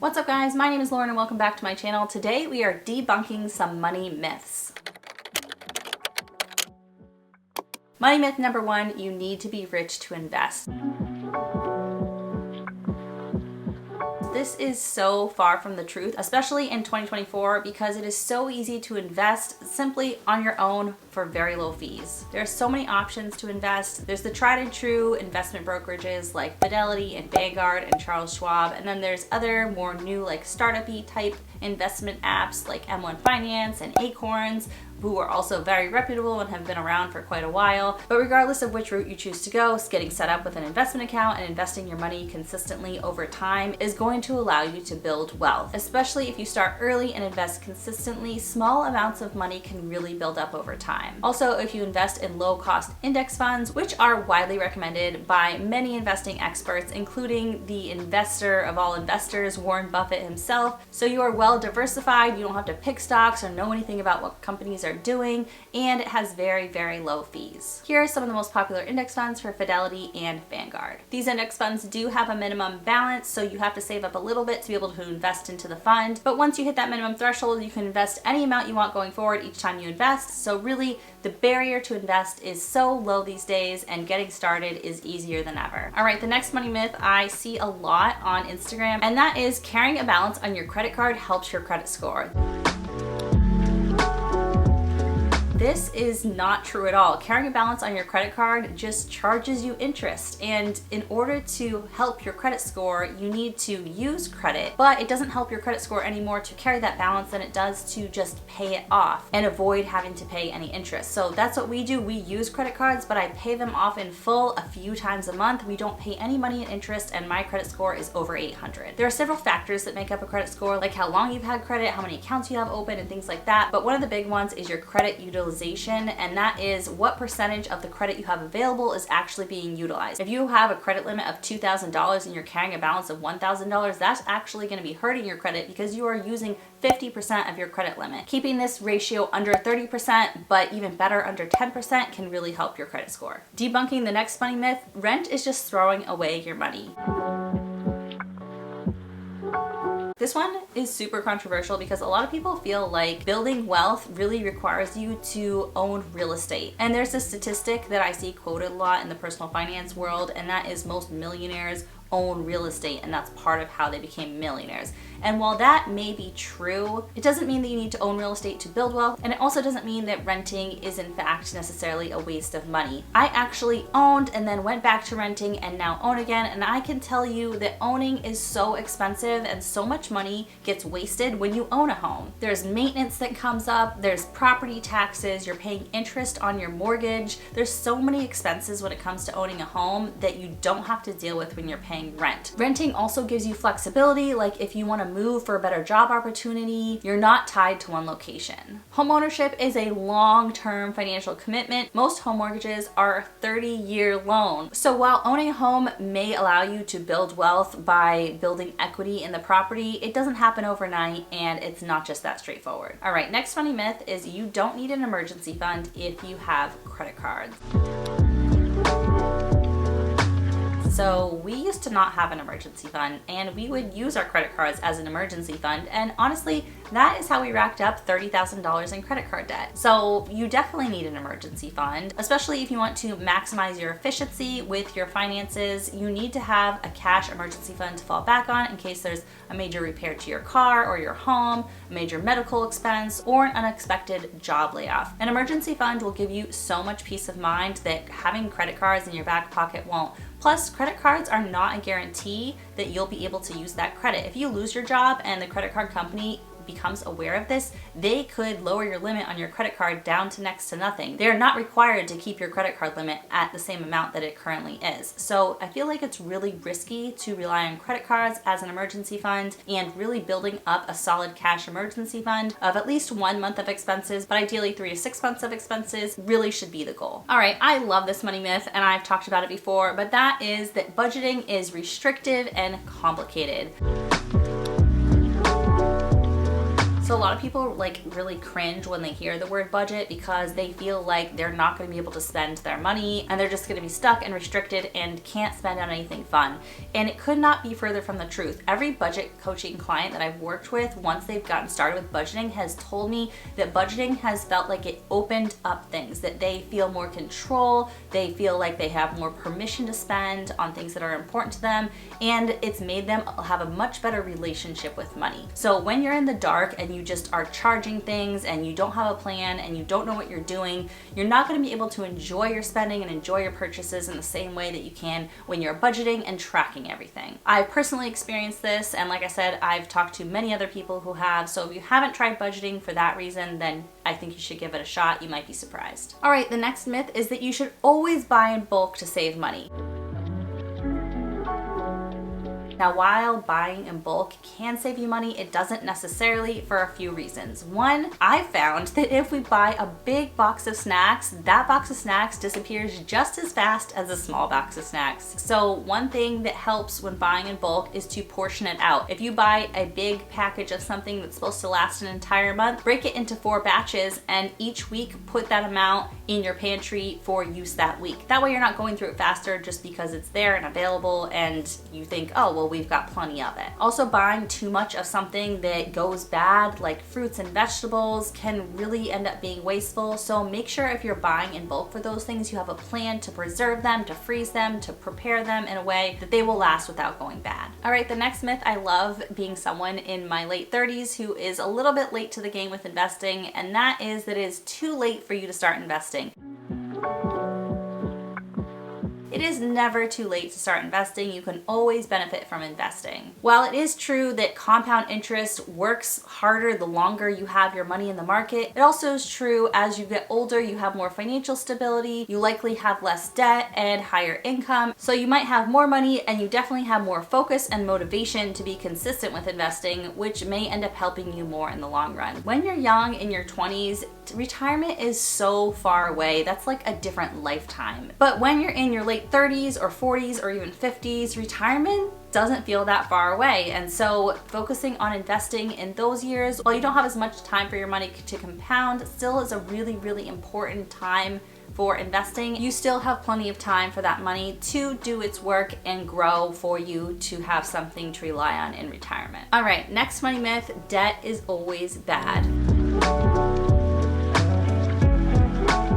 What's up guys, my name is Lauren and welcome back to my channel. Today we are debunking some money myths. Money myth number one, you need to be rich to invest. This is so far from the truth, especially in 2024, because it is so easy to invest simply on your own for very low fees. There are so many options to invest. There's the tried and true investment brokerages like Fidelity and Vanguard and Charles Schwab, and then there's other more new like startup-y type investment apps like M1 Finance and Acorns, who are also very reputable and have been around for quite a while. But regardless of which route you choose to go, getting set up with an investment account and investing your money consistently over time is going to allow you to build wealth. Especially if you start early and invest consistently, small amounts of money can really build up over time. Also, if you invest in low-cost index funds, which are widely recommended by many investing experts, including the investor of all investors, Warren Buffett himself, so you are well diversified, you don't have to pick stocks or know anything about what companies are doing, and it has very, very low fees. Here are some of the most popular index funds for Fidelity and Vanguard. These index funds do have a minimum balance, so you have to save up a little bit to be able to invest into the fund, but once you hit that minimum threshold, you can invest any amount you want going forward each time you invest. So really, the barrier to invest is so low these days, and getting started is easier than ever. All right, the next money myth I see a lot on Instagram, and that is carrying a balance on your credit card helps your credit score. This is not true at all. Carrying a balance on your credit card just charges you interest, and in order to help your credit score, you need to use credit, but it doesn't help your credit score anymore to carry that balance than it does to just pay it off and avoid having to pay any interest. So that's what we do. We use credit cards, but I pay them off in full a few times a month. We don't pay any money in interest, and my credit score is over 800. There are several factors that make up a credit score, like how long you've had credit, how many accounts you have open, and things like that. But one of the big ones is your credit utilization, and that is what percentage of the credit you have available is actually being utilized. If you have a credit limit of $2,000 and you're carrying a balance of $1,000, that's actually going to be hurting your credit because you are using 50% of your credit limit. Keeping this ratio under 30%, but even better under 10%, can really help your credit score. Debunking the next money myth, rent is just throwing away your money. This one is super controversial because a lot of people feel like building wealth really requires you to own real estate. And there's a statistic that I see quoted a lot in the personal finance world, and that is most millionaires own real estate, and that's part of how they became millionaires. And while that may be true, it doesn't mean that you need to own real estate to build wealth, and it also doesn't mean that renting is in fact necessarily a waste of money. I actually owned and then went back to renting and now own again, and I can tell you that owning is so expensive and so much money gets wasted when you own a home. There's maintenance that comes up, there's property taxes, you're paying interest on your mortgage. There's so many expenses when it comes to owning a home that you don't have to deal with when you're paying rent. Renting also gives you flexibility, like if you want to move for a better job opportunity, you're not tied to one location. Homeownership is a long-term financial commitment. Most home mortgages are a 30-year loan. So while owning a home may allow you to build wealth by building equity in the property, it doesn't happen overnight, and it's not just that straightforward. All right, next funny myth is you don't need an emergency fund if you have credit cards. So we used to not have an emergency fund, and we would use our credit cards as an emergency fund, and honestly, that is how we racked up $30,000 in credit card debt. So you definitely need an emergency fund, especially if you want to maximize your efficiency with your finances. You need to have a cash emergency fund to fall back on in case there's a major repair to your car or your home, a major medical expense, or an unexpected job layoff. An emergency fund will give you so much peace of mind that having credit cards in your back pocket won't. Plus, credit cards are not a guarantee that you'll be able to use that credit. If you lose your job and the credit card company becomes aware of this, they could lower your limit on your credit card down to next to nothing. They are not required to keep your credit card limit at the same amount that it currently is. So I feel like it's really risky to rely on credit cards as an emergency fund, and really building up a solid cash emergency fund of at least 1 month of expenses, but ideally 3 to 6 months of expenses really should be the goal. All right, I love this money myth, and I've talked about it before, but that is that budgeting is restrictive and complicated. So a lot lot of people like really cringe when they hear the word budget because they feel like they're not going to be able to spend their money and they're just going to be stuck and restricted and can't spend on anything fun. And it could not be further from the truth. Every budget coaching client that I've worked with, once they've gotten started with budgeting, has told me that budgeting has felt like it opened up things, that they feel more control, they feel like they have more permission to spend on things that are important to them, and it's made them have a much better relationship with money. So when you're in the dark and you just are charging things and you don't have a plan and you don't know what you're doing, you're not going to be able to enjoy your spending and enjoy your purchases in the same way that you can when you're budgeting and tracking everything. I personally experienced this, and like I said, I've talked to many other people who have, so if you haven't tried budgeting for that reason, then I think you should give it a shot. You might be surprised. All right, the next myth is that you should always buy in bulk to save money. Now, while buying in bulk can save you money, it doesn't necessarily, for a few reasons. One, I found that if we buy a big box of snacks, that box of snacks disappears just as fast as a small box of snacks. So one thing that helps when buying in bulk is to portion it out. If you buy a big package of something that's supposed to last an entire month, break it into 4 batches and each week put that amount in your pantry for use that week. That way you're not going through it faster just because it's there and available and you think, oh, well, we've got plenty of it. Also, buying too much of something that goes bad, like fruits and vegetables, can really end up being wasteful. So make sure if you're buying in bulk for those things, you have a plan to preserve them, to freeze them, to prepare them in a way that they will last without going bad. All right, the next myth, I love being someone in my late 30s who is a little bit late to the game with investing, and that is that it is too late for you to start investing. It is never too late to start investing. You can always benefit from investing. While it is true that compound interest works harder the longer you have your money in the market, it also is true as you get older, you have more financial stability, you likely have less debt and higher income. So you might have more money and you definitely have more focus and motivation to be consistent with investing, which may end up helping you more in the long run. When you're young, in your 20s, retirement is so far away. That's like a different lifetime. But when you're in your late 30s or 40s or even 50s, retirement doesn't feel that far away. And so focusing on investing in those years, while you don't have as much time for your money to compound, still is a really, really important time for investing. You still have plenty of time for that money to do its work and grow for you to have something to rely on in retirement. All right, next money myth, debt is always bad.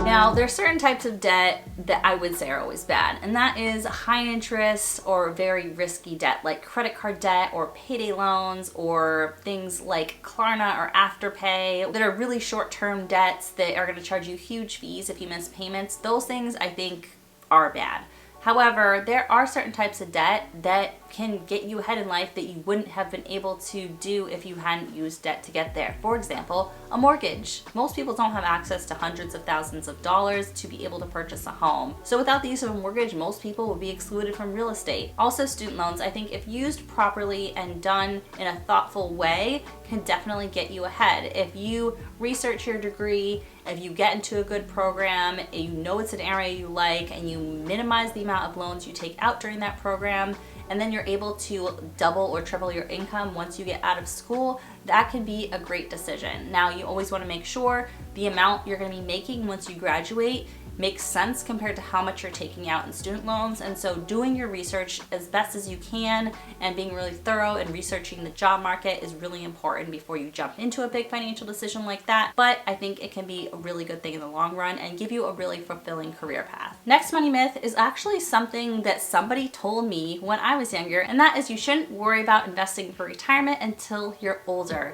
Now, there are certain types of debt that I would say are always bad, and that is high interest or very risky debt, like credit card debt or payday loans or things like Klarna or Afterpay that are really short-term debts that are going to charge you huge fees if you miss payments. Those things I think are bad. However, there are certain types of debt that can get you ahead in life that you wouldn't have been able to do if you hadn't used debt to get there. For example, a mortgage. Most people don't have access to hundreds of thousands of dollars to be able to purchase a home. So without the use of a mortgage, most people would be excluded from real estate. Also, student loans, I think if used properly and done in a thoughtful way, can definitely get you ahead. If you research your degree, if you get into a good program, and you know it's an area you like, and you minimize the amount of loans you take out during that program, and then you're able to double or triple your income once you get out of school, that can be a great decision. Now, you always want to make sure the amount you're going to be making once you graduate makes sense compared to how much you're taking out in student loans. And so doing your research as best as you can and being really thorough and researching the job market is really important before you jump into a big financial decision like that. But I think it can be a really good thing in the long run and give you a really fulfilling career path. Next money myth is actually something that somebody told me when I was younger, and that is you shouldn't worry about investing for retirement until you're older.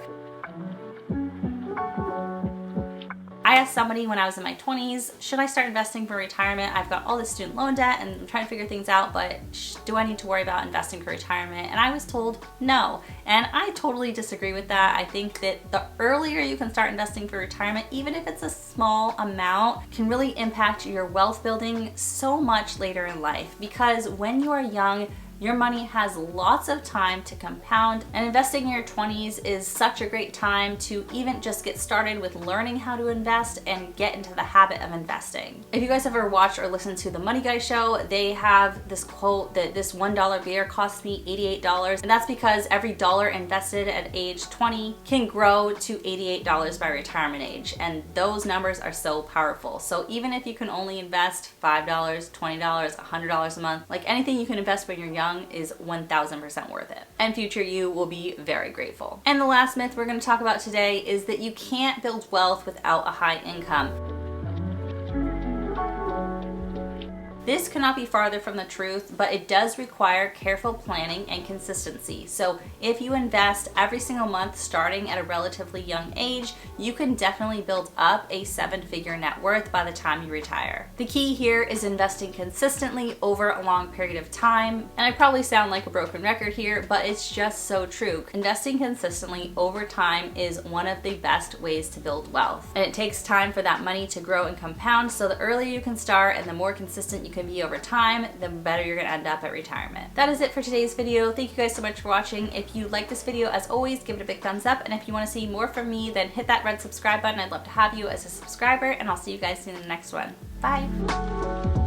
I asked somebody when I was in my 20s, should I start investing for retirement? I've got all this student loan debt and I'm trying to figure things out, but do I need to worry about investing for retirement? And I was told no. And I totally disagree with that. I think that the earlier you can start investing for retirement, even if it's a small amount, can really impact your wealth building so much later in life. Because when you are young, Your money has lots of time to compound, and investing in your 20s is such a great time to even just get started with learning how to invest and get into the habit of investing. If you guys ever watched or listened to the Money Guy show, they have this quote that this $1 beer cost me $88, and that's because every dollar invested at age 20 can grow to $88 by retirement age, and those numbers are so powerful. So even if you can only invest $5, $20, $100 a month, like anything you can invest when you're young is 1000% worth it. And future you will be very grateful. And the last myth we're going to talk about today is that you can't build wealth without a high income. This cannot be farther from the truth, but it does require careful planning and consistency. So if you invest every single month starting at a relatively young age, you can definitely build up a 7-figure net worth by the time you retire. The key here is investing consistently over a long period of time. And I probably sound like a broken record here, but it's just so true. Investing consistently over time is one of the best ways to build wealth. And it takes time for that money to grow and compound, so the earlier you can start and the more consistent you can be over time, the better you're gonna end up at retirement. That is it for today's video. Thank you guys so much for watching. If you like this video, as always, give it a big thumbs up. And if you wanna see more from me, then hit that red subscribe button. I'd love to have you as a subscriber, and I'll see you guys soon in the next one. Bye.